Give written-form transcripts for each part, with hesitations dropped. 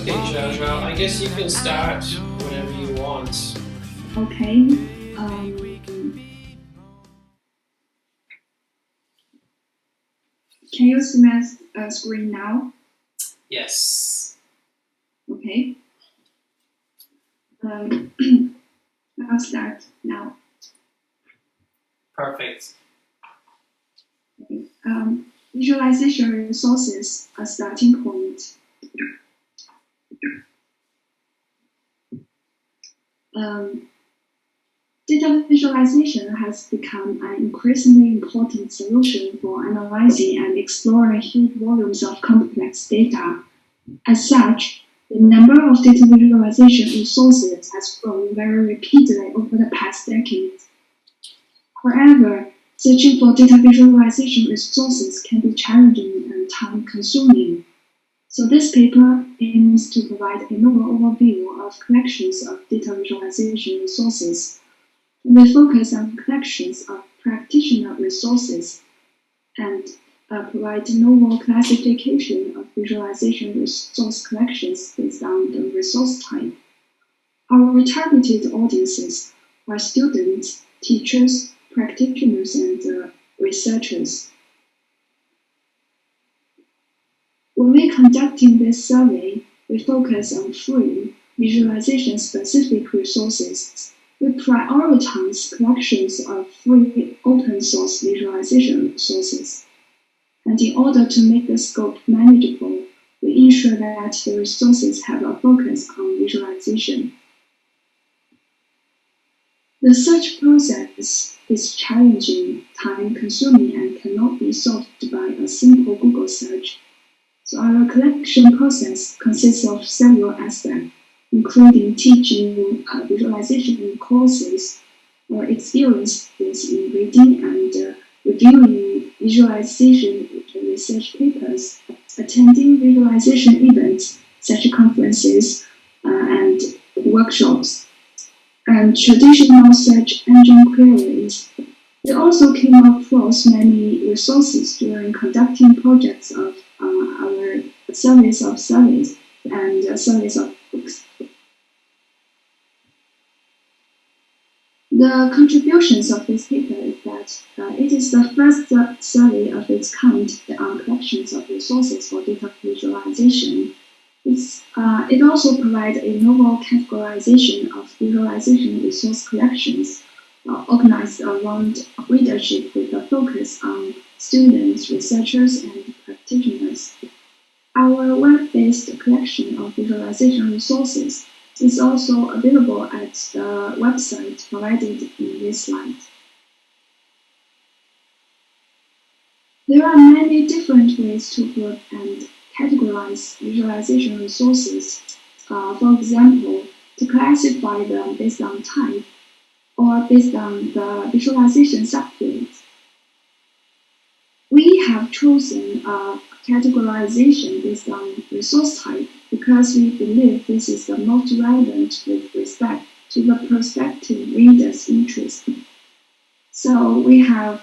Okay, Xiaoxiao, I guess you can start whenever you want. Okay. Can you see my screen now? Yes. Okay. I'll start now. Perfect. Okay. Visualization resources, a starting point. Data visualization has become an increasingly important solution for analyzing and exploring huge volumes of complex data. As such, the number of data visualization resources has grown very rapidly over the past decades. However, searching for data visualization resources can be challenging and time-consuming. So this paper aims to provide a novel overview of collections of data visualization resources. We focus on collections of practitioner resources and provide novel classification of visualization resource collections based on the resource type. Our targeted audiences are students, teachers, practitioners, and researchers. When we're conducting this survey, we focus on free, visualization-specific resources. We prioritize collections of free open-source visualization resources. And in order to make the scope manageable, we ensure that the resources have a focus on visualization. The search process is challenging, time-consuming, and cannot be solved by a simple Google search. So our collection process consists of several aspects, including teaching visualization in courses, or experiences in reading and reviewing visualization research papers, attending visualization events such as conferences and workshops, and traditional search engine queries. We also came across many resources during conducting projects of our surveys of surveys and surveys of books. The contributions of this paper is that it is the first survey of its kind on collections of resources for data visualization. It also provides a novel categorization of visualization resource collections organized around readership with a focus on students, researchers, and practitioners. Our web-based collection of visualization resources is also available at the website provided in this slide. There are many different ways to group and categorize visualization resources. For example, to classify them based on type or based on the visualization subfields. We have chosen a categorization based on resource type because we believe this is the most relevant with respect to the prospective reader's interest. So we have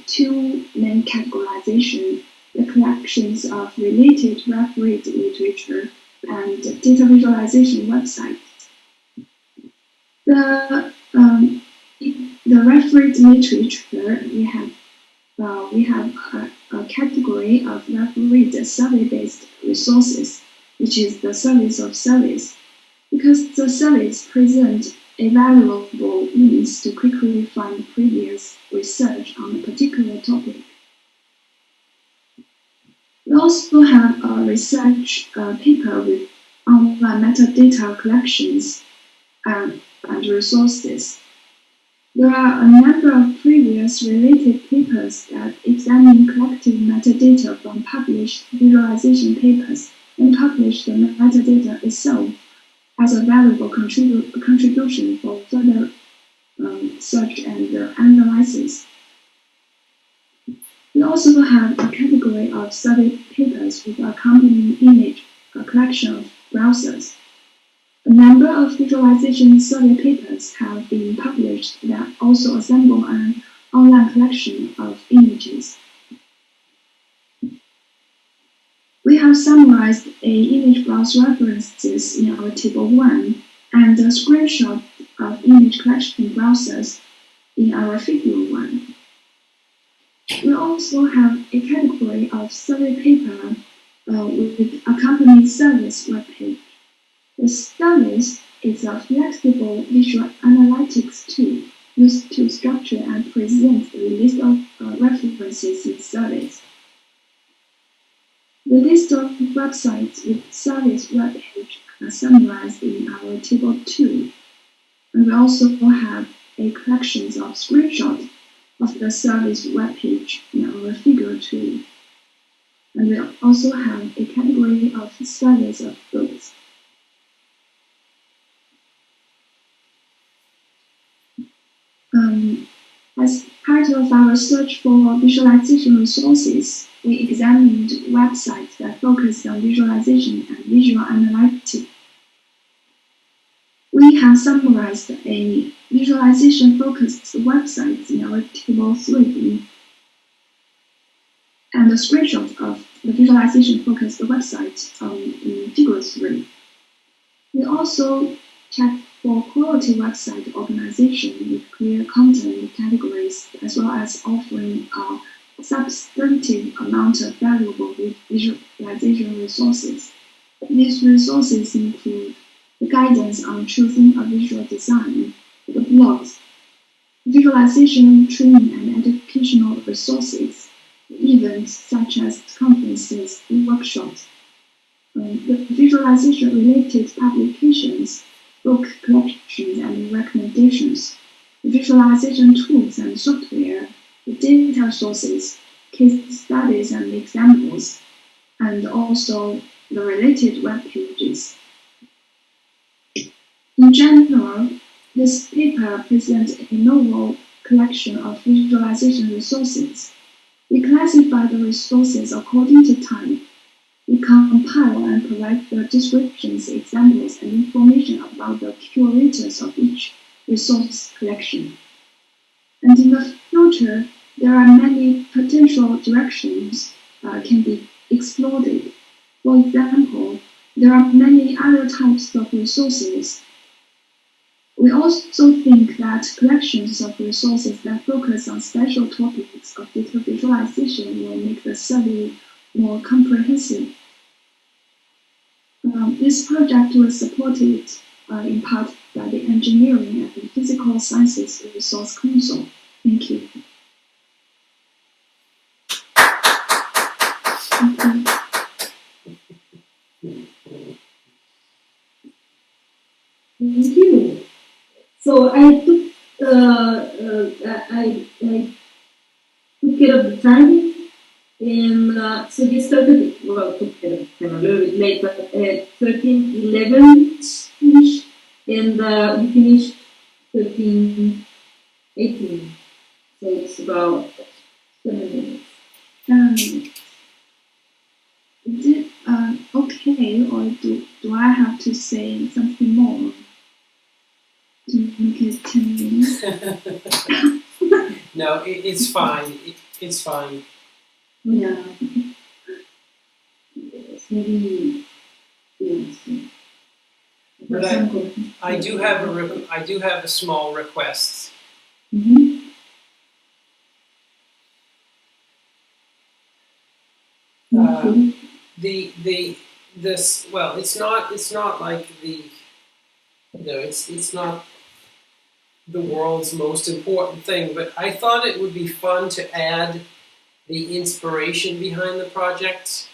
two main categorizations: the collections of related refereed literature and data visualization websites. The refereed literature, we have a category of refereed survey-based resources, which is the surveys of surveys, because the surveys present a valuable means to quickly find previous research on a particular topic. We also have a research paper with online metadata collections and resources. There are a number of previous related papers that examine collected metadata from published visualization papers and publish the metadata itself as a valuable contribution for further search and analysis. We also have a category of survey papers with accompanying image, a collection of browsers. A number of visualization survey papers have been published that also assemble an online collection of images. We have summarized image browse references in our table 1 and a screenshot of image collection browsers in our figure 1. We also have a category of survey paper with accompanying Survis web page. The Survis is a flexible visual analytics tool used to structure and present the list of references in Survis. The list of websites with Survis web page are summarized in our table 2, and we also have a collection of screenshots of the Survis web page in our figure 2. And we also have a category of surveys of books. As part of our search for visualization resources, we examined websites that focus on visualization and visual analytics. We have summarized a visualization-focused website in our table 3 and a screenshot of the visualization-focused website in figure 3. We also checked for quality website organization with clear content categories, as well as offering a substantive amount of valuable visualization resources. These resources include the guidance on choosing a visual design, the blogs, visualization training and educational resources, events such as conferences and workshops, the visualization-related publications, book collections and recommendations, visualization tools and software, the data sources, case studies and examples, and also the related web pages. In general, this paper presents a novel collection of visualization resources. We classify the resources according to type. We compile and provide the descriptions, examples, and information about the curators of each resource collection. And in the future, there are many potential directions can be explored. For example, there are many other types of resources. We also think that collections of resources that focus on special topics of data visualization will make the survey more comprehensive. This project was supported in part by the Engineering and Physical Sciences Resource Council. Thank you. Thank you. So I took care of the time, and so we started. Well, took care of the time a little bit late, but at 13:11-ish, and we finished 13:18. So it's about 7 minutes. Is it okay, or do I have to say something more to make it 10 minutes? No, it's fine. It's fine. Yeah. Yes, maybe. Yes. But I do have a small request. Mm-hmm. It's not like it's not the world's most important thing, but I thought it would be fun to add the inspiration behind the project.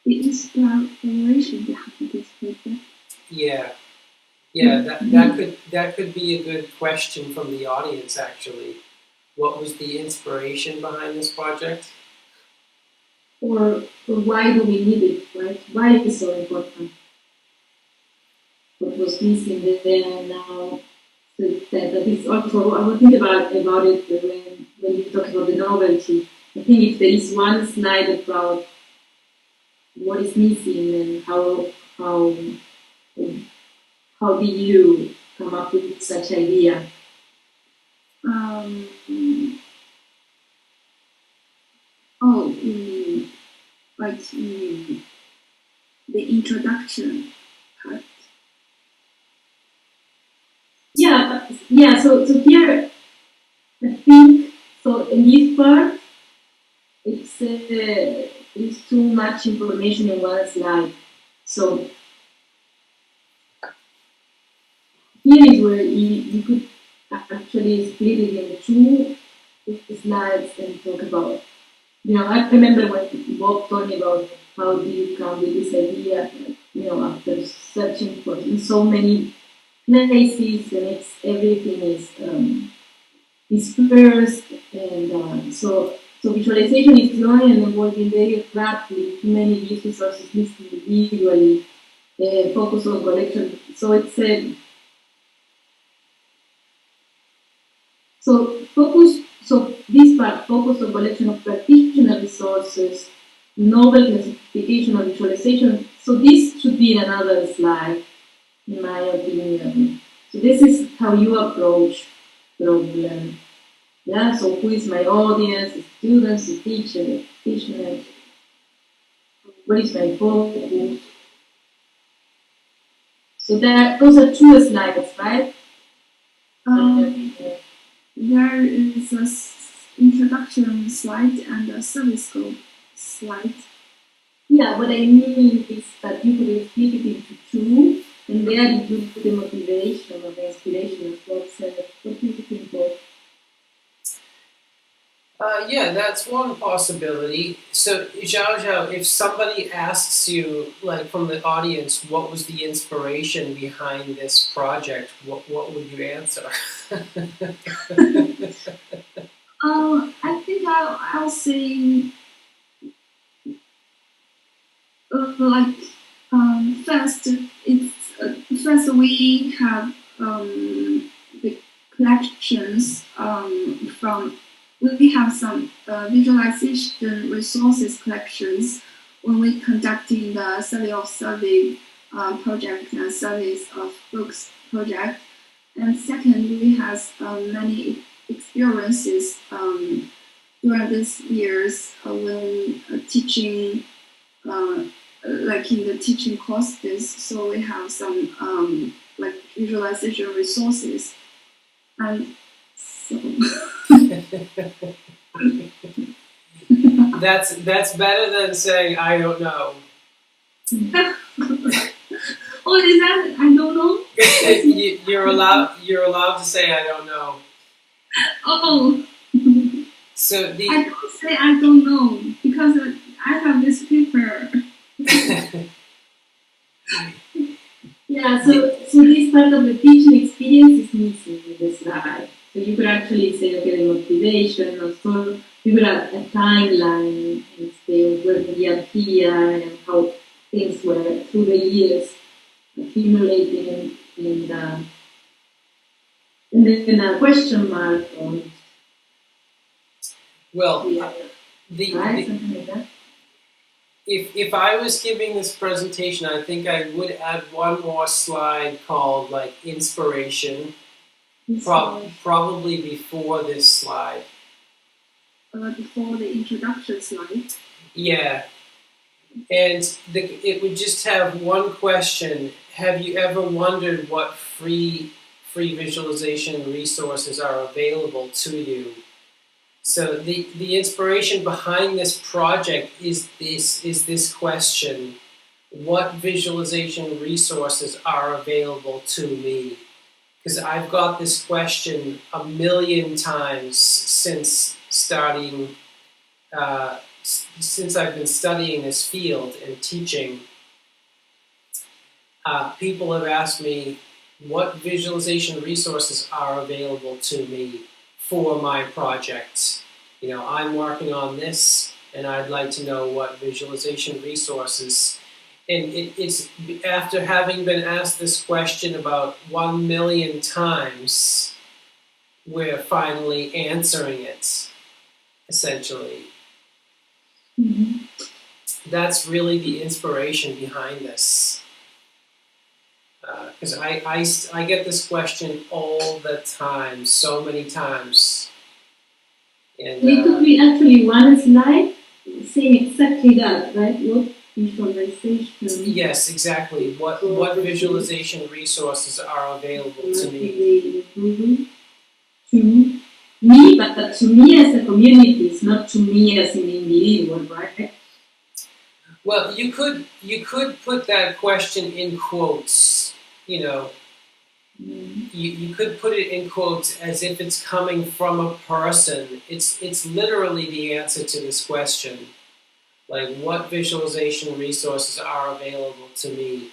The inspiration behind this project? Yeah, that could be a good question from the audience, actually. What was the inspiration behind this project? Or why do we need it, right? Why is it so important? What was missing then now? So that is also, I would think about it when you talk about the novelty. I think if there is one slide about what is missing and how do you come up with such idea? like the introduction part. Yeah. So here, I think so. In this part, it's too much information in one slide. So here is where you could actually split it into two slides and talk about. I remember when Bob told me about how do you come with this idea, after searching for in so many places and everything is dispersed, and so visualization is growing and evolving very rapidly. Many resources mixed individually, focus on collection. So it's So this part focus on collection of practitioner resources, novel classification of visualization. So this should be in another slide, in my opinion. So this is how you approach problem. Yeah. So who is my audience? The students, the teacher, the practitioner. What is my focus? So those are two slides, right? There is an introduction slide and a service scope slide. Yeah, what I mean is that you could split it into two, and there you put the motivation or the inspiration of what do you think of? Yeah, that's one possibility. So, Xiaoxiao, if somebody asks you, like from the audience, what was the inspiration behind this project, what would you answer? I think I'll say first we have the collections from we have some visualization resources collections when we conducting the survey of survey project and surveys of books project. And second, we have many experiences during these years when teaching, like in the teaching courses. So we have some like visualization resources, and so. That's better than saying I don't know. Oh, is that I don't know? You're allowed to say I don't know. Oh. So I don't say I don't know because I have this paper. Yeah, so this part of the teaching experience is missing in the slide. So you could actually say, okay, the motivation, or so you could have a timeline and say where we are here and how things were through the years accumulating and then a question mark on. Well, right, something like that. If I was giving this presentation, I think I would add one more slide called like inspiration, probably before this slide. Before the introduction slide. Yeah, and it would just have one question: have you ever wondered what free visualization resources are available to you? So the inspiration behind this project is this question: what visualization resources are available to me? Because I've got this question a million times since starting, since I've been studying this field and teaching. People have asked me what visualization resources are available to me for my project. I'm working on this, and I'd like to know what visualization resources. And it's after having been asked this question about 1 million times, we're finally answering it, essentially. Mm-hmm. That's really the inspiration behind this. Because I get this question all the time, so many times. And it could be actually one slide saying exactly that, right? What visualization? Yes, exactly. What visualization resources are available to me? To me, but to me as a community, it's not to me as an individual, right? Well, you could put that question in quotes. You know, you could put it in quotes as if it's coming from a person. It's literally the answer to this question. Like, what visualization resources are available to me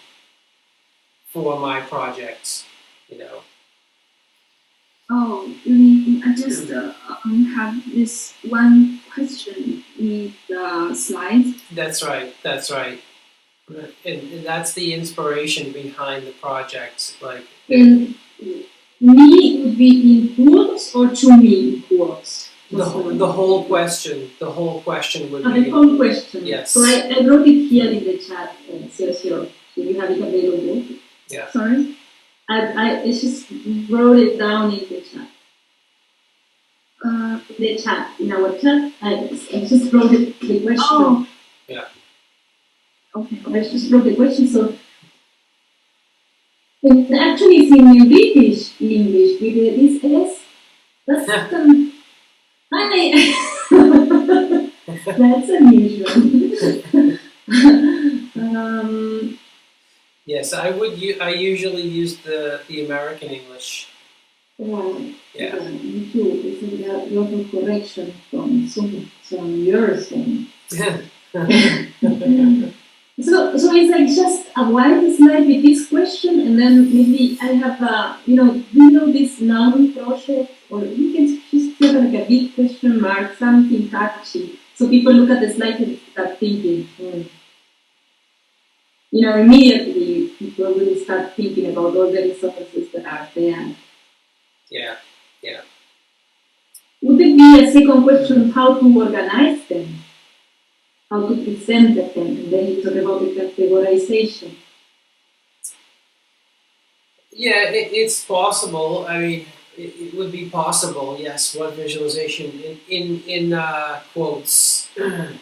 for my projects? You know. Oh, you mean I just have this one question in the slide? That's right. That's right. And that's the inspiration behind the project. Like, And me would be in quotes or to me in quotes? the whole question. The whole question would be. The whole question. Yes. So I wrote it here in the chat, Xiaoxiao, so you have it available. Yeah. Sorry? I just wrote it down in the chat. In our chat, I just wrote the question. Oh. Yeah. Okay. I just wrote the question, so it actually it's in British English with this S. That's that's unusual. Yes, I usually use the American English. Yeah. Me too. Isn't that lot of correction from some years from. So it's like just a white slide with this question, and then maybe I have this noun project, or you can just have like a big question mark, something catchy, so people look at the slide and start thinking. Immediately people will start thinking about all the resources that are there. Yeah. Would it be a second question how to organize them? How to present them, and then you talk about the categorization. Yeah, it's possible. I mean, it would be possible. Yes, what visualization in quotes. And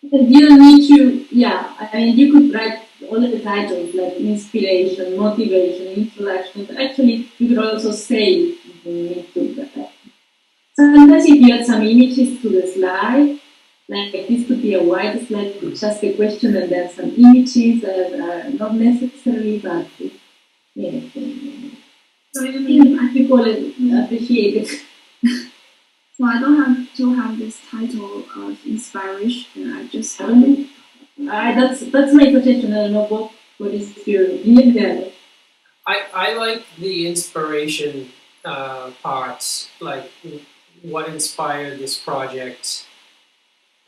you don't need to. Yeah, I mean, you could write all the titles like inspiration, motivation, introduction. But actually, you could also say you need to. Sometimes if you add some images to the slide. Like this could be a white slide with just a question and then some images that are not necessary, but yeah. So you mean people appreciate it. So I don't have to have this title of inspiration. I just have it. That's my suggestion. I don't know what is your opinion there. I like the inspiration parts, like what inspired this project.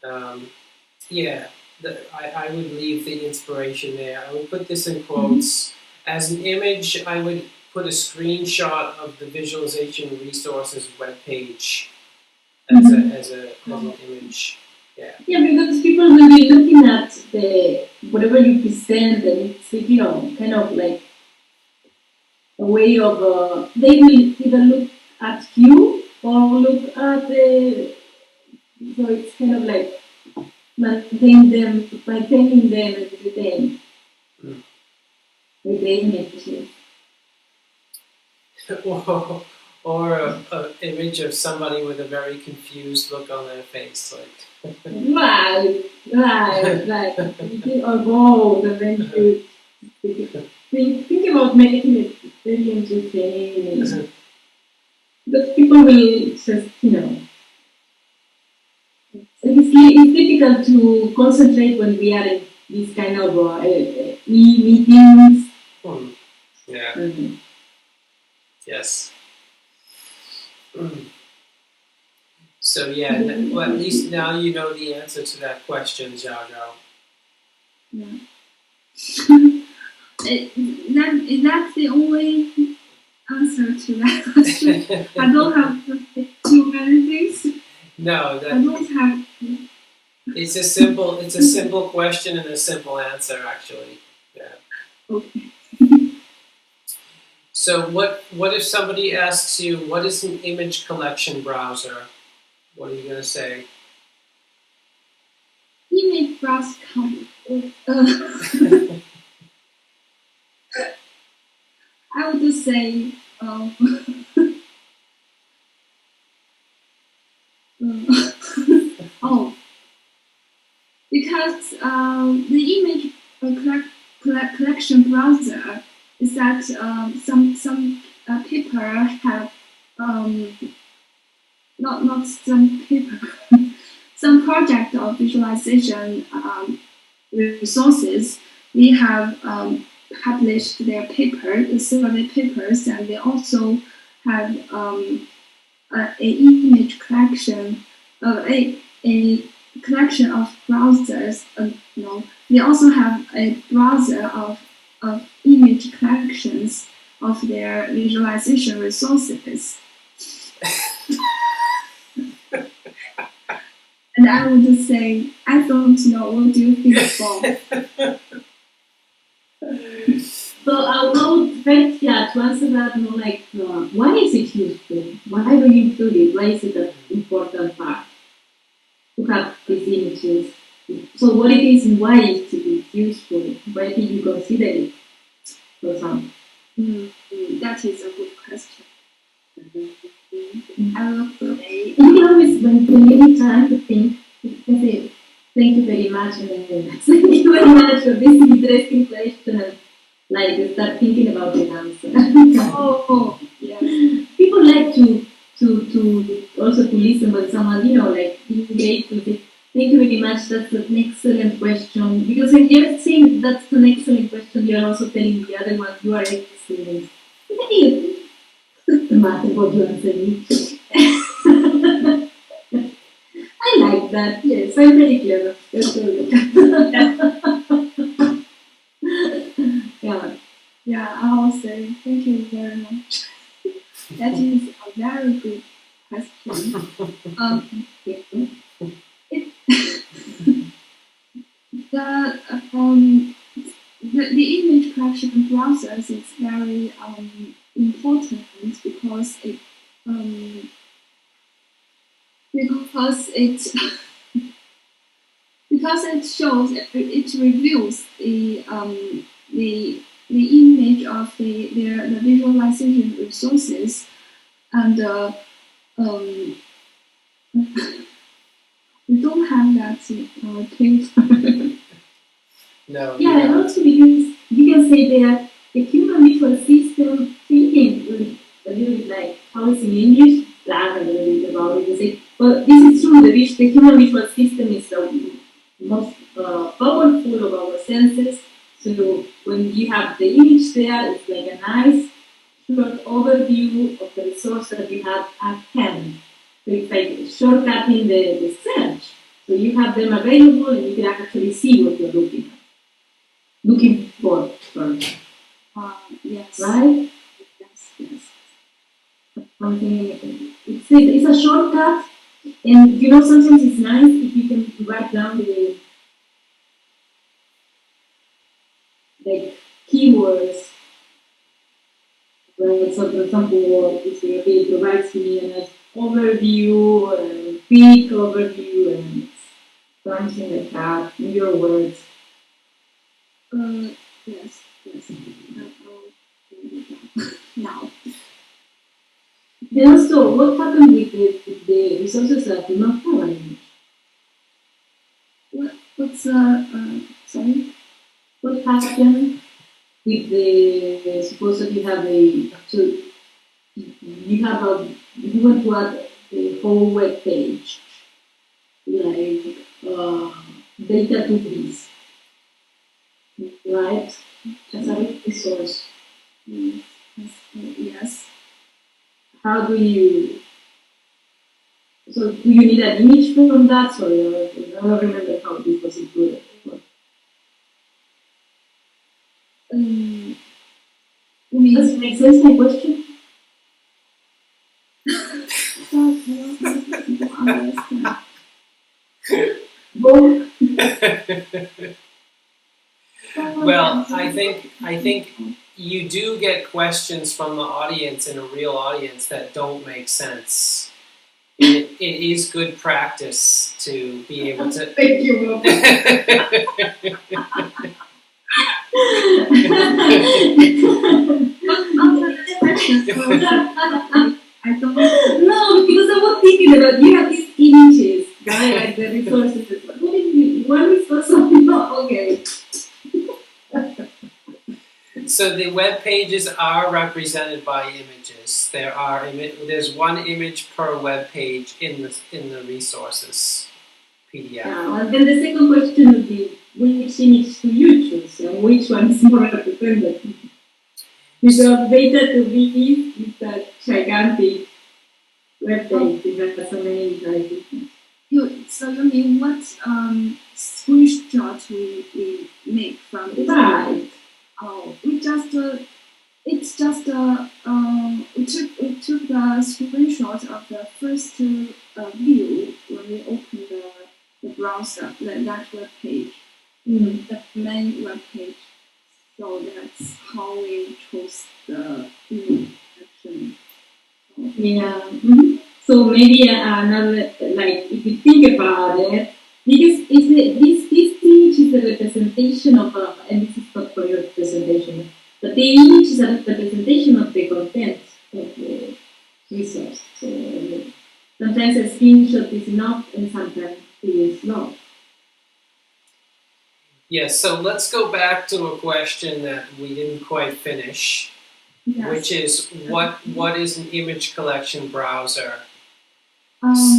I would leave the inspiration there. I would put this in quotes. As an image, I would put a screenshot of the visualization resources web page as an image. Yeah. Yeah, because people will be looking at the whatever you present, and it's kind of like a way of they will either look at you or look at the. So it's kind of like maintaining them every with the images. Or an image of somebody with a very confused look on their face, like. Right. Or both, and then you think about making it very entertaining. Because people will just, it's difficult to concentrate when we are in these kind of e-meetings. Yeah. Yes. So yeah, well, at least now you know the answer to that question, Xiao Zhao. Yeah. Is that the only answer to that question? I don't have too many things. No, I don't have. It's a simple question and a simple answer, actually. Yeah. Okay. So what if somebody asks you, what is an image collection browser? What are you going to say? image browser I would say oh, because the image collection browser is that some paper have not some paper some project of visualization resources. We have published their paper, the survey papers, and they also have a image collection, a collection of browsers. They also have a browser of image collections of their visualization resources. And I would say, I don't know. What do you think, Bob? So I would try to answer that more like, why is it useful? Why do you do it? Why is it an important part to have these images? So what it is and why is it useful? Why did you consider it, for example? That is a good question. I will say, you always, when you need time to think, you can say, thank you very much, and then thank you very much for this interesting question, and like start thinking about the answer. oh, yes. People like to also to listen when someone, like engage to say, thank you very much, that's an excellent question. Because if you're saying that's an excellent question, you're also telling the other one you are excellent. No matter what you are saying. I like that, yes, I'm very clever. Yeah, I'll say thank you very much. That is a very good question. The image collection process is very important because it shows, it reveals the image of the visualization resources, and we don't have that paper. No. Yeah, and also because you can say that the human visual system thinking a little bit like how it's in English, laugh a little bit about it. You say, well, this is true. The human visual system is the most powerful of our senses. So when you have the image there, it's like a nice short overview of the resource that you have at hand. So it's like shortcutting the search. So you have them available and you can actually see what you're looking for. Yes. Right? Yes. It's a shortcut, and sometimes it's nice if you can write down the keywords. Right? So for example, you say, okay, it provides me a nice overview, a quick overview, and something like that in your words. Yes. Now. Then also, what happened with the resources that do not have an image? What's sorry? What happened with the suppose that you have you want to add the whole web page like data to this, right? As a resource. Yes. How do you? So do you need an image from that? Sorry, I don't remember how this was included. Does it make sense, my question? Well, I think you do get questions from the audience in a real audience that don't make sense. it is good practice to be able to. Thank you. I don't No, because I was thinking about you have these images, right? Like the resources. What if you one resource of no, okay. So the web pages are represented by images. There's one image per web page in the resources PDF. Yeah, and then the second question would be, which image do you choose and which one is more representative? Because data to be is a gigantic web page. It has so many images. So you mean what screenshot we make from it? Right. Oh, we took the screenshot of the first view when we opened the browser, that web page, the main web page. So that's how we chose the image section. Yeah. So maybe another, like, if you think about it, because this image is a representation of, and this is not for your presentation, but the image is a representation of the content of the resource. So sometimes a screenshot is enough, and sometimes it is not. Yes, so let's go back to a question that we didn't quite finish, which is what is an image collection browser?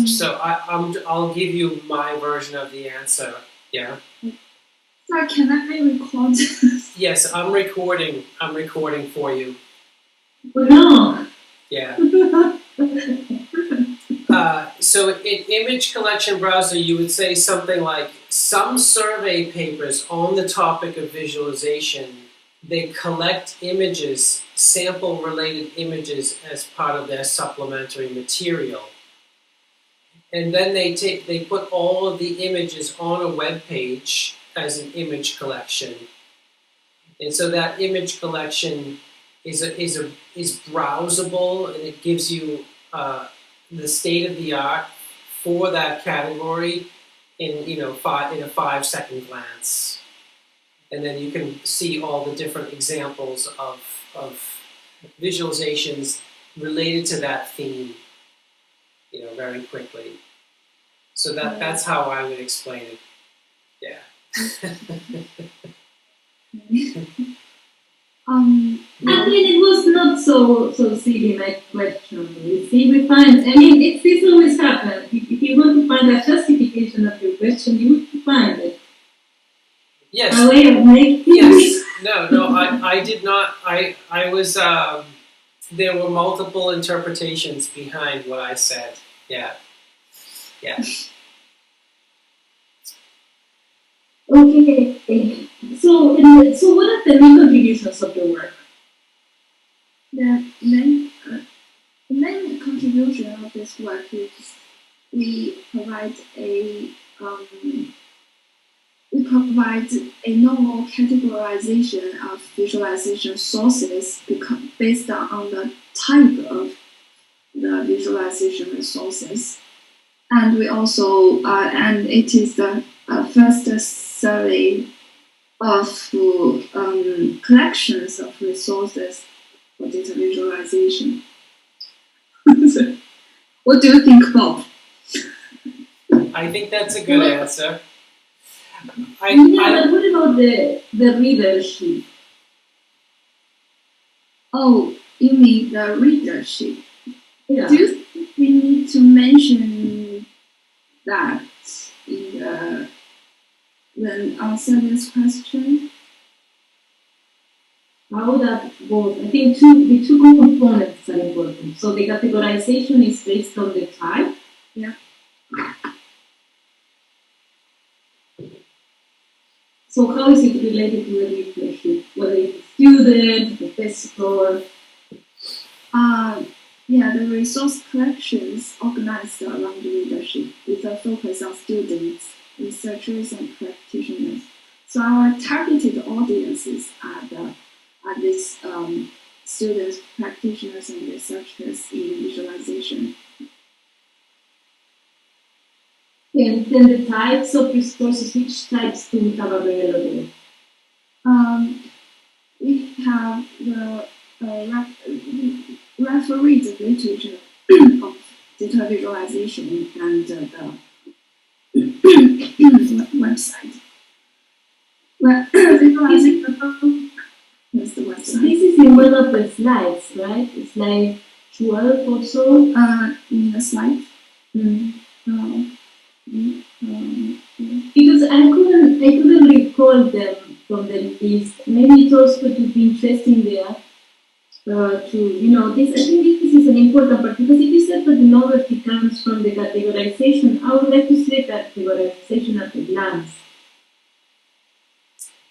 So I'll give you my version of the answer. Yeah. So can I record? Yes, I'm recording. I'm recording for you. No. Yeah. So in image collection browser, you would say something like, some survey papers on the topic of visualization, they collect images, sample-related images, as part of their supplementary material. And then they put all of the images on a web page as an image collection. And so that image collection is browsable, and it gives you the state of the art for that category in a 5-second glance, and then you can see all the different examples of visualizations related to that theme, very quickly. So that's how I would explain it. Yeah. I mean, it was not so silly, my question. You see, we find, I mean, this always happens. If you want to find a justification of your question, you will find it. Yes. A way of making Yes. No, I did not. I was, there were multiple interpretations behind what I said. Yeah. Yeah. Okay. So what are the main contributions of your work? The main contribution of this work is we provide a normal categorization of visualization sources based on the type of the visualization resources, and we also and it is the first survey of collections of resources for data visualization. What do you think, Bob? I think that's a good answer. But what about the readership? Oh, you mean the readership? Yeah. Do you think we need to mention that in when answer this question? How that goes? I think the two components are important. So the categorization is based on the type. Yeah. So how is it related to the readership? Whether it's a student, a visitor? Yeah, the resource collections organized around the readership with a focus on students, researchers, and practitioners. So our targeted audiences are these students, practitioners, and researchers in visualization. And then the types of resources, which types do we have available? We have the refereed literature of data visualization and the website. Well, visualization is the website. This is in one of the slides, right? It's like 12 or so. In the slide. Because I couldn't recall them from the list. Maybe it also could be interesting there to this. I think this is an important part because if you said that the novelty comes from the categorization, I would like to say categorization at a glance.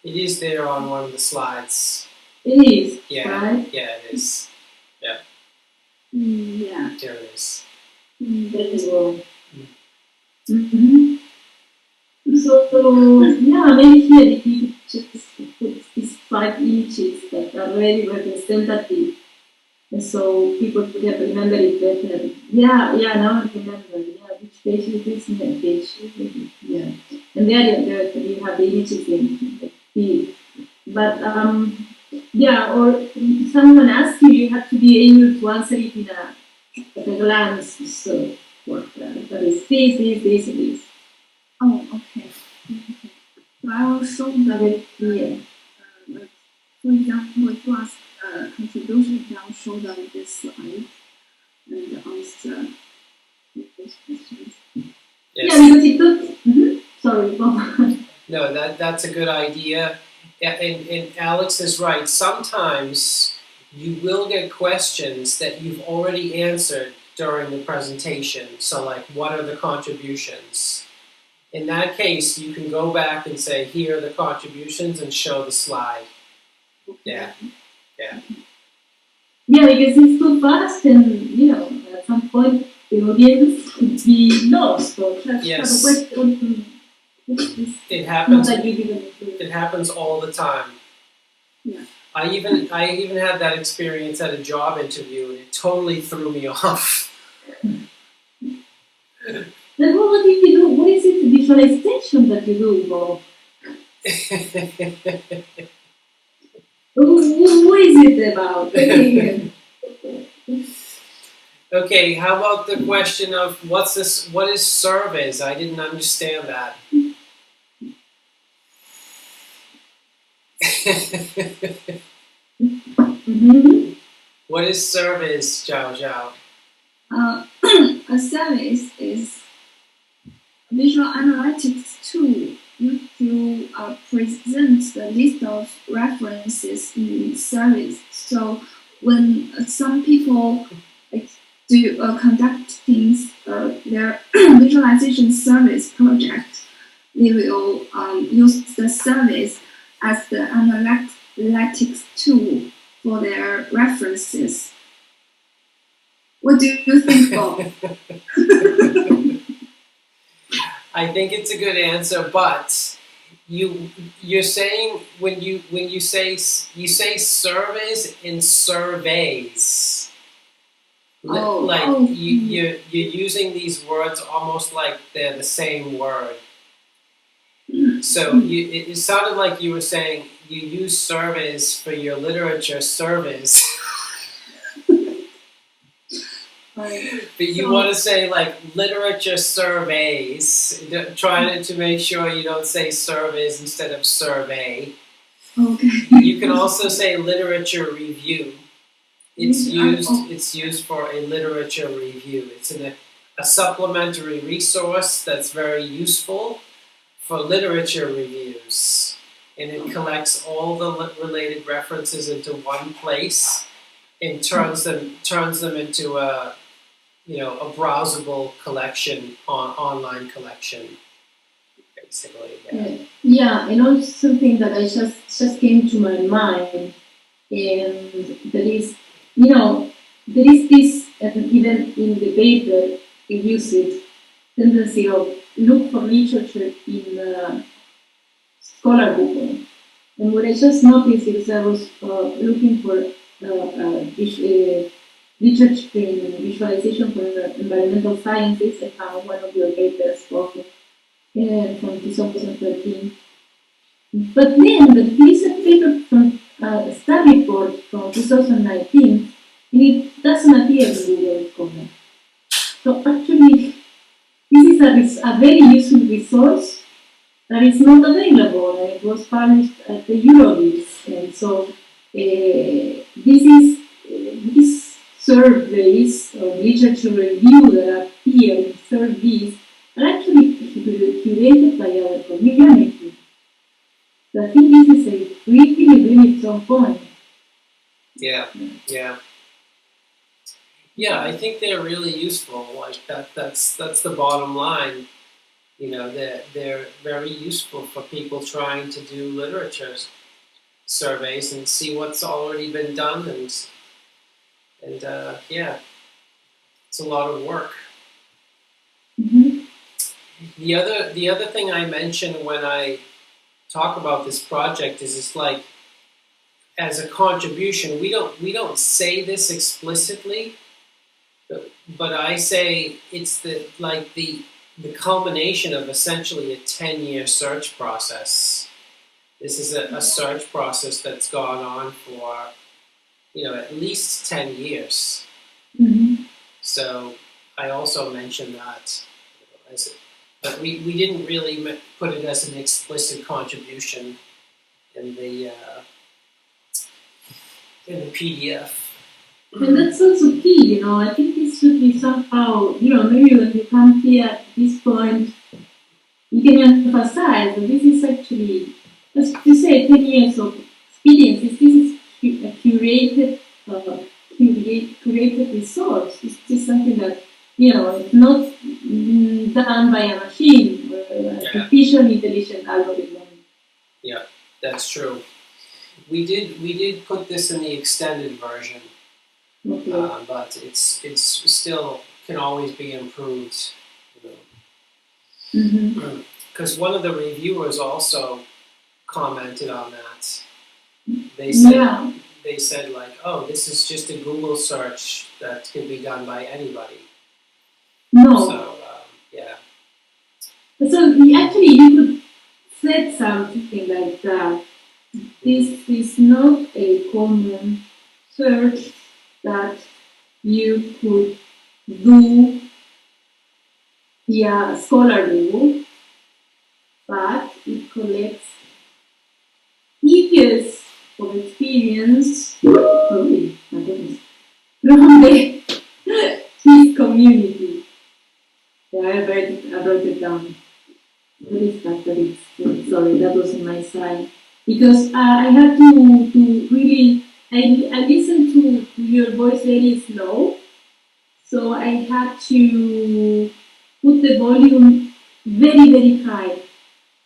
It is there on one of the slides. It is. Yeah. Right? Yeah, it is. Yeah. Yeah. There it is. Very well. So yeah, maybe here if you could just put these 5 images that are very representative, and so people could have remember it better. Yeah, now I remember. Yeah, which page is this? Page. Yeah, and there you have the images in the feed. But yeah, or if someone asks you, you have to be able to answer it in at a glance. So that is this, and this. Oh, okay. So I will show the Yeah. for example, if you ask contribution, I will show them this slide and answer those questions. Yes. Yeah, because it took. Sorry, go on. No, that's a good idea. And Alex is right. Sometimes you will get questions that you've already answered during the presentation. So like, what are the contributions? In that case, you can go back and say, here are the contributions and show the slide. Yeah. Yeah, because it's too fast and, at some point the audience could be lost or just Yes. have a question. It happens. Not that you didn't include. It happens all the time. Yeah. I even had that experience at a job interview, and it totally threw me off. Then what do you do? What is it, the visualization that you do, Bob? What is it about? Okay, how about the question of what is Survis? I didn't understand that. What is Survis, Xiaoxiao? A service is a visual analytics tool used to present the list of references in service. So when some people do conducting their visualization service project, they will use the service as the analytics tool for their references. What do you think, Bob? I think it's a good answer, but you're saying when you say surveys in surveys, you're using these words almost like they're the same word. So it sounded like you were saying you use surveys for your literature surveys. But you want to say like literature surveys, trying to make sure you don't say surveys instead of survey. Okay. You can also say literature review. It's used for a literature review. It's a supplementary resource that's very useful for literature reviews, and it collects all the related references into one place and turns them into a browsable collection, online collection, basically. Yeah, and also something that I just came to my mind, and there is this, even in the paper, we use it, tendency of look for literature in Scholar Book. And what I just noticed is I was looking for literature in visualization for environmental sciences. I found one of your papers, from 2013. But then there is a paper from a study report from 2019, and it doesn't appear in Google Scholar. So actually, this is a very useful resource that is not available, and it was published at the Eurovis. And so these surveys or literature review that appear in Survis are actually curated by our community. So I think this is a really strong point. Yeah. Yeah, I think they're really useful. Like that's the bottom line. You know, they're very useful for people trying to do literature surveys and see what's already been done, and yeah, it's a lot of work. Mm-hmm. The other thing I mention when I talk about this project is it's like, as a contribution, we don't say this explicitly, but I say it's the culmination of essentially a 10-year search process. This is a search process that's gone on for, at least 10 years. Mm-hmm. So I also mentioned that, but we didn't really put it as an explicit contribution in the PDF. And that's also key, I think this should be somehow, maybe when you come here at this point, you can emphasize that this is actually, as you say, 10 years of experience. This is a curated resource. This is something that, it's not done by a machine or artificial intelligent algorithm. Yeah, that's true. We did put this in the extended version. Okay. But it's still can always be improved, because one of the reviewers also commented on that. They said like, oh, this is just a Google search that can be done by anybody. No. So yeah. So actually, you could say something like that. This is not a common search that you could do via Scholarly, but it collects years of experience from his community. Yeah, I wrote it down. What is that? Sorry, that was on my side. Because I had to really, I listened to your voice very slow, so I had to put the volume very high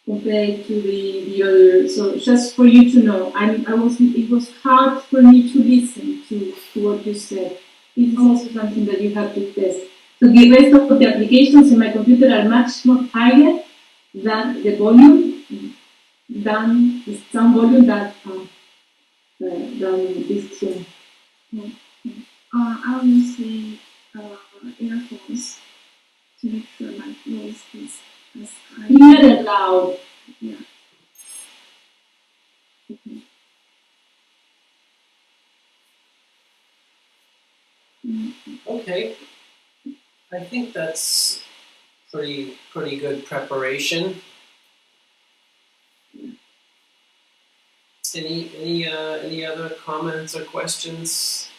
compared to the other. So just for you to know, it was hard for me to listen to what you said. This is also something that you have to test. So the rest of the applications in my computer are much more higher than the volume, than the sound volume than this one. I'll use the earphones to make sure my voice is as high. Clear and loud. Yeah. Okay. Okay. I think that's pretty good preparation. Any other comments or questions?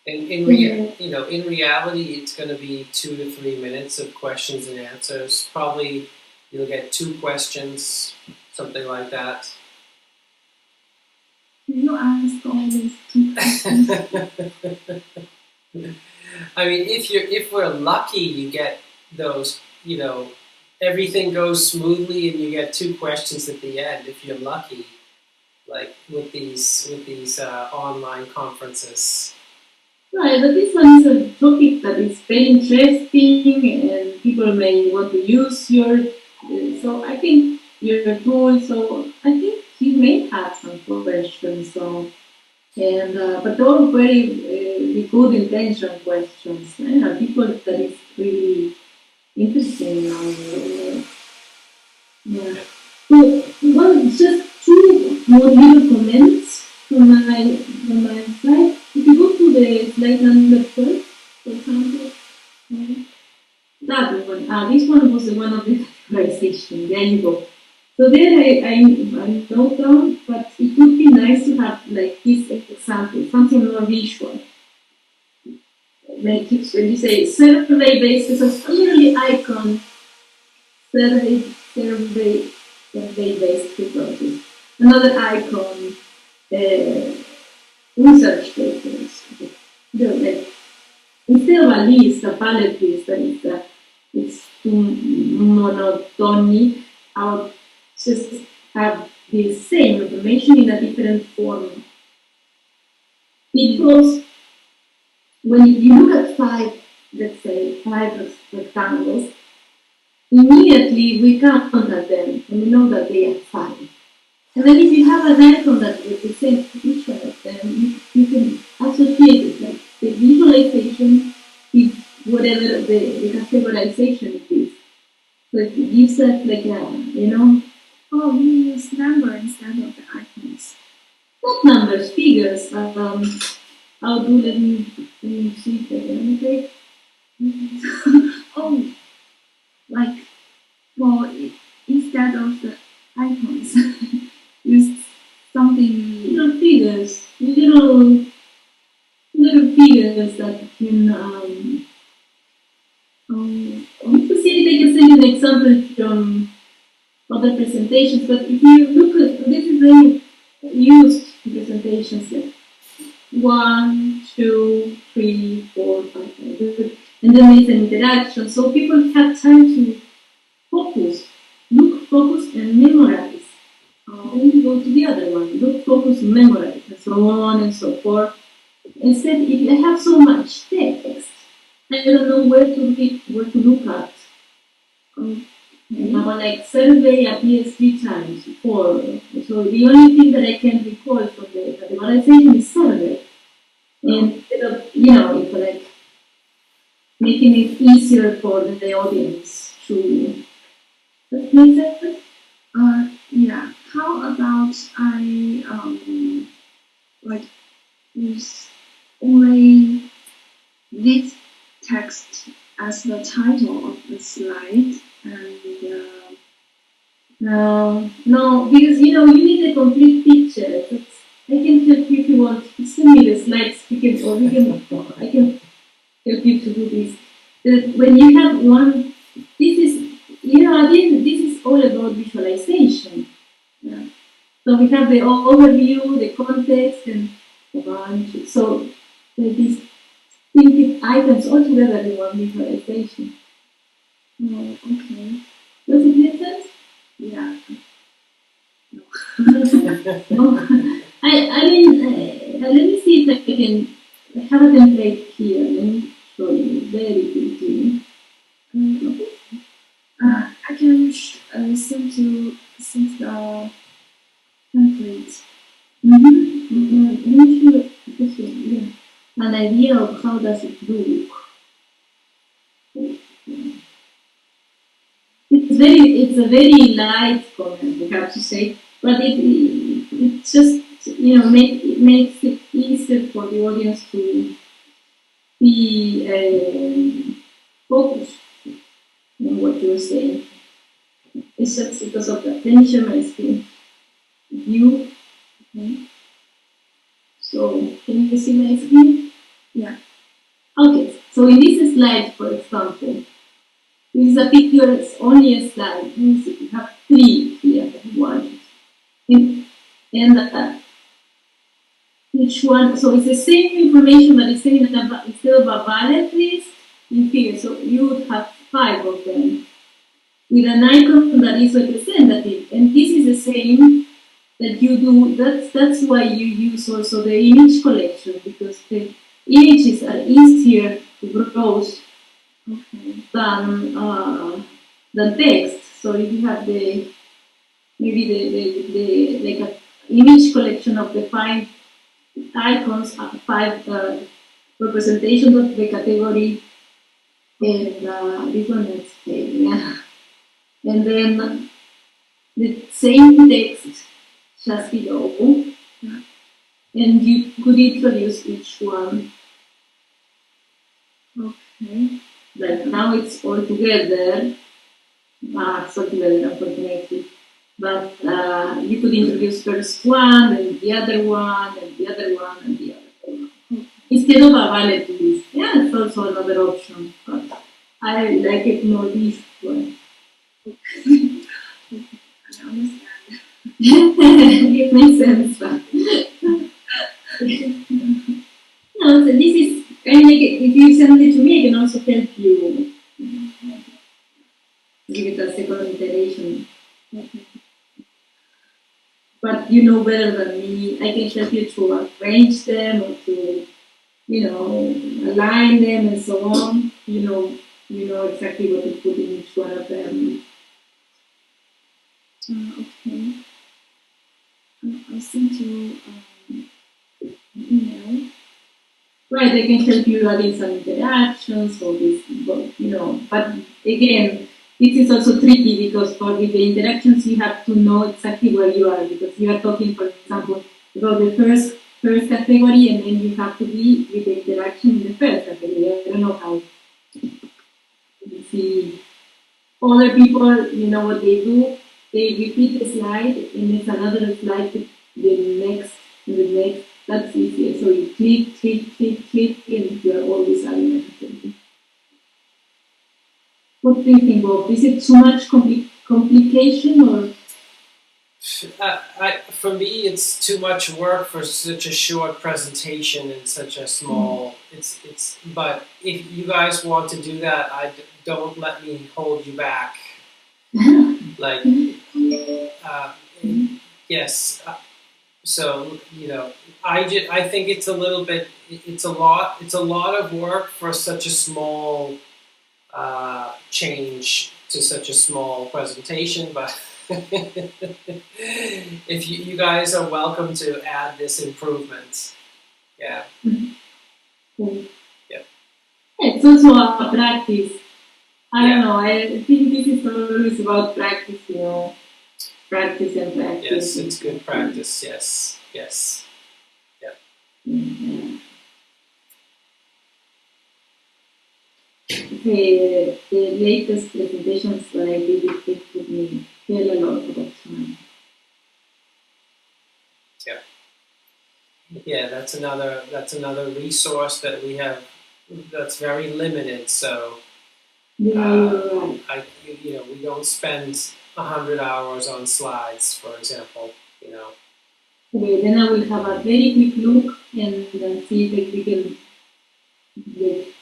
In reality, it's going to be 2 to 3 minutes of questions and answers. Probably you'll get 2 questions, something like that. Can you ask always 2 questions? I mean, if we're lucky, you get those. Everything goes smoothly, and you get 2 questions at the end. If you're lucky, like with these online conferences. Right, but this one is a topic that is very interesting, and people may want to use your. So I think your tool. So I think you may have some questions. So, but all very good intention questions. People that is really interesting Yeah. So, well, just two more little comments from my side. If you go to the slide number 12, for example, that one. This one was the one of the categorization. There you go. So there I note down, but it would be nice to have like this example, something more visual. Like when you say survey based, so literally icon survey based resources. Another icon, research papers. Like, instead of a list, a palette list, that it's too monotonic, I would just have the same information in a different form. Because when you look at five rectangles, immediately we count at them and we know that they are five. And then if you have an icon that represents each one of them, you can associate it, like the visualization with whatever the categorization it is. So it gives us like a. Oh, you use number instead of the icons. Not numbers, figures. I'll do, let me see if again, okay? Oh, like, well, instead of the icons, use something. Little figures, little figures that can. You can see, they can send an example from other presentations, but if you look at this is very used in presentations like 1, 2, 3, 4, 5, 6, and then there's an interaction. So people have time to focus, focus, and memorize. Then you go to the other one, look, focus, memorize, and so on and so forth. Instead, if I have so much text, I don't know where to read, where to look at. Now, like survey appears 3 times, 4. So the only thing that I can recall from the categorization is survey. And instead of, if like making it easier for the audience to. That makes sense? Yeah. How about I like use only this text as the title of the slide and No, because you need a complete picture. I can help you if you want. Send me the slides. I can help you to do this. When you have one, this is again, this is all about visualization. Yeah. So we have the overview, the context, and a bunch. So these thinking items all together in one visualization. oh, okay. Does it make sense? Yeah. No. Let me see if I can. I have a template here. Let me show you very quickly. Okay. I can send the template. Let me show you an idea of how does it look. It's a very light comment, I have to say, but it just makes it easier for the audience to be focused on what you're saying. It's just because of the attention I see view. Okay. So can you see my screen? Yeah. Okay. So in this slide, for example, this is a picture. It's only a slide. Let me see. We have 3 here. 1. And each one, so it's the same information, but it's saying that instead of a valid list in here, so you would have 5 of them with an icon that is representative, and this is the same that you do. That's why you use also the image collection, because the images are easier to browse than text. So if you have maybe the like a image collection of the 5 icons, 5 representations of the category, and this one is yeah. And then the same text just below, and you could introduce each one. Okay. Like now it's all together. It's all together, unfortunately. But you could introduce first one, and the other one, and the other one, and the other one. Instead of a valid list. Yeah, it's also another option. But I like it more this way. Okay. I understand. It makes sense. But no, so this is, I mean, if you send it to me, I can also help you give it a second iteration. Okay. But you know better than me. I can help you to arrange them or to, align them and so on. You know exactly what to put in each one of them. Okay. I'll send you an email. Right, I can help you adding some interactions or this, but again, this is also tricky because with the interactions you have to know exactly where you are, because you are talking, for example, about the first category, and then you have to be with the interaction in the first category. I don't know how. You see, other people, what they do, they repeat the slide, and there's another slide to the next, and the next. That's easier. So you click, and you are always adding everything. What do you think, Bob? Is it too much complication, or? For me, it's too much work for such a short presentation and such a small. But if you guys want to do that, don't let me hold you back. Like, yes. So I think it's a little bit. It's a lot. It's a lot of work for such a small change to such a small presentation, but. If you guys are welcome to add this improvement. Yeah. Cool. Yeah. It's also a practice. I don't know. I think this is always about practice, practice and practice. Yes, it's good practice. Yes. Yeah. Mm-hmm. The latest presentations that I did, it took me a lot of time. Yeah, that's another resource that we have that's very limited. So we don't spend 100 hours on slides, for example. Okay, then I will have a very quick look and see if we can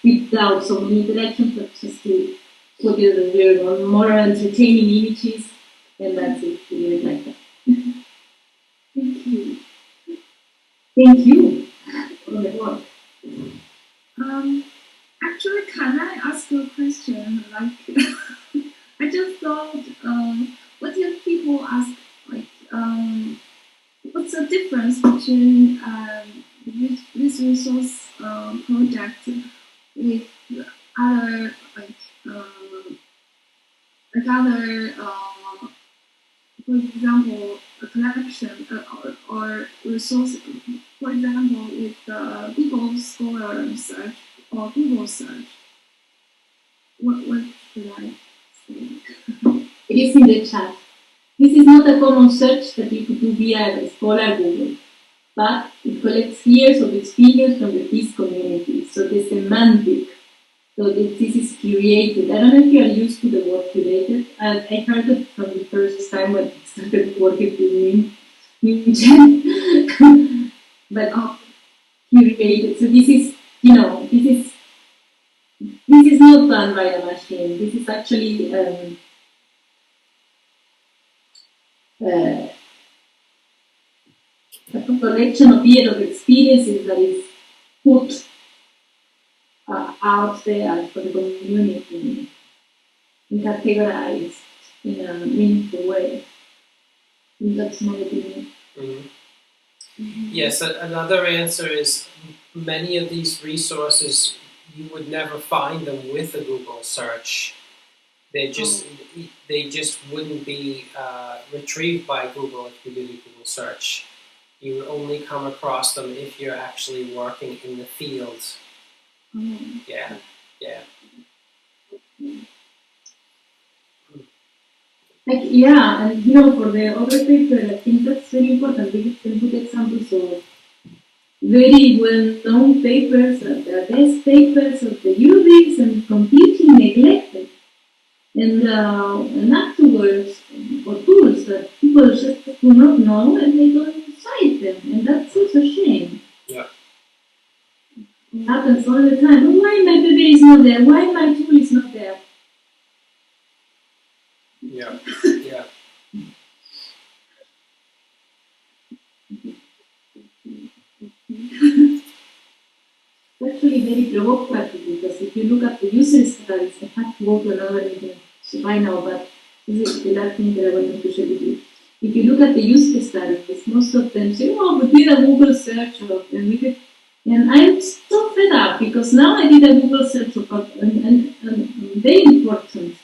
without so many interactions, but just to put it on more entertaining images, and that's it. To do it like that. Thank you. Thank you for the work. Actually, can I ask you a question? Like, I just thought, what do people ask? Like, what's the difference between this resource project with other other, for example, a collection or resource, for example, with Google Scholar search or Google search. What should I say? It is in the chat. This is not a common search that you could do via Scholar Google, but it collects years of experience from the TIS community. So the semantic, so this is curated. I don't know if you are used to the word curated. I heard it from the first time when it started working with me. But curated. So this is, this is not done by a machine. This is actually a collection of years of experiences that is put out there for the community and categorized in a meaningful way. And that's my opinion. Mm-hmm. Yes, another answer is many of these resources, you would never find them with a Google search. They just wouldn't be retrieved by Google if you did a Google search. You would only come across them if you're actually working in the field. Yeah. Yeah, and for the other paper, I think that's very important. We can put examples of very well-known papers, the best papers of the UBIs, and completely neglected. And afterwards, or tools that people just do not know and they don't cite them, and that's also a shame. Yeah. It happens all the time. Oh, why my paper is not there? Why my tool is not there? Yeah. Actually very provocative, because if you look at the user studies, I have to go to another meeting right now, but this is the last thing that I wanted to share with you. If you look at the user studies, most of them say, oh, we did a Google search of, and I'm so fed up, because now I did a Google search of and very important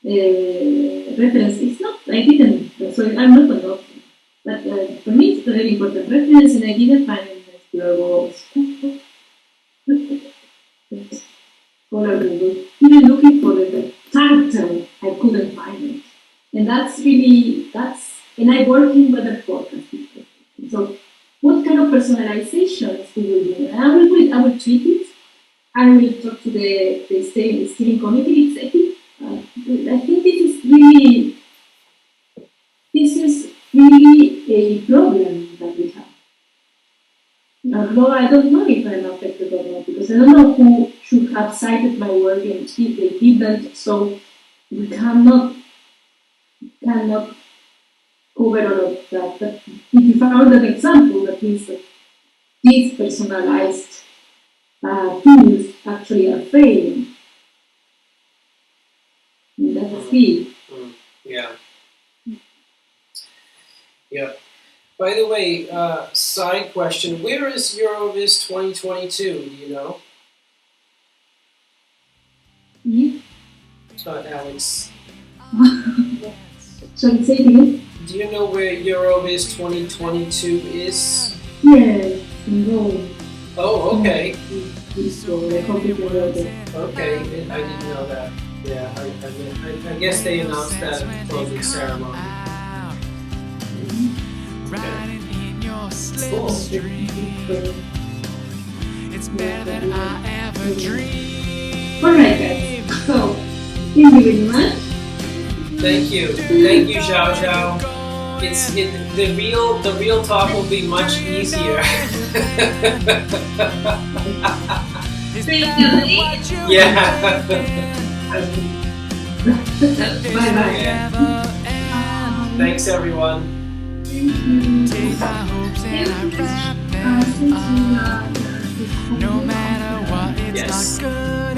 reference. It's not, I didn't, so I'm not an option, but for me it's a very important reference, and I didn't find it in the for Google, even looking for the title, I couldn't find it. And and I work in weather forecasting. So what kind of personalizations do we do? And I will tweet it. I will talk to the steering committee. I think this is really a problem that we have. Although I don't know if I'm affected or not, because I don't know who should have cited my work and if they didn't, so we cannot cover all of that. But if you found an example that means that these personalized tools actually are failing, and that's key. Yeah. By the way, side question, where is Eurovis 2022, do you know? Alex. Sorry, say it again? Do you know where Eurovis 2022 is? Yes, in Rome. Oh, okay. Okay, I didn't know that. Yeah, I guess they announced that at the closing ceremony. Riding in your slipstream. It's better than I ever dreamed. Alright, guys. So, thank you very much. Thank you, Xiaoxiao. The real talk will be much easier. Yeah. Bye-bye. Thanks, everyone. Take my hopes and I wrap them up. No matter what, it's not good.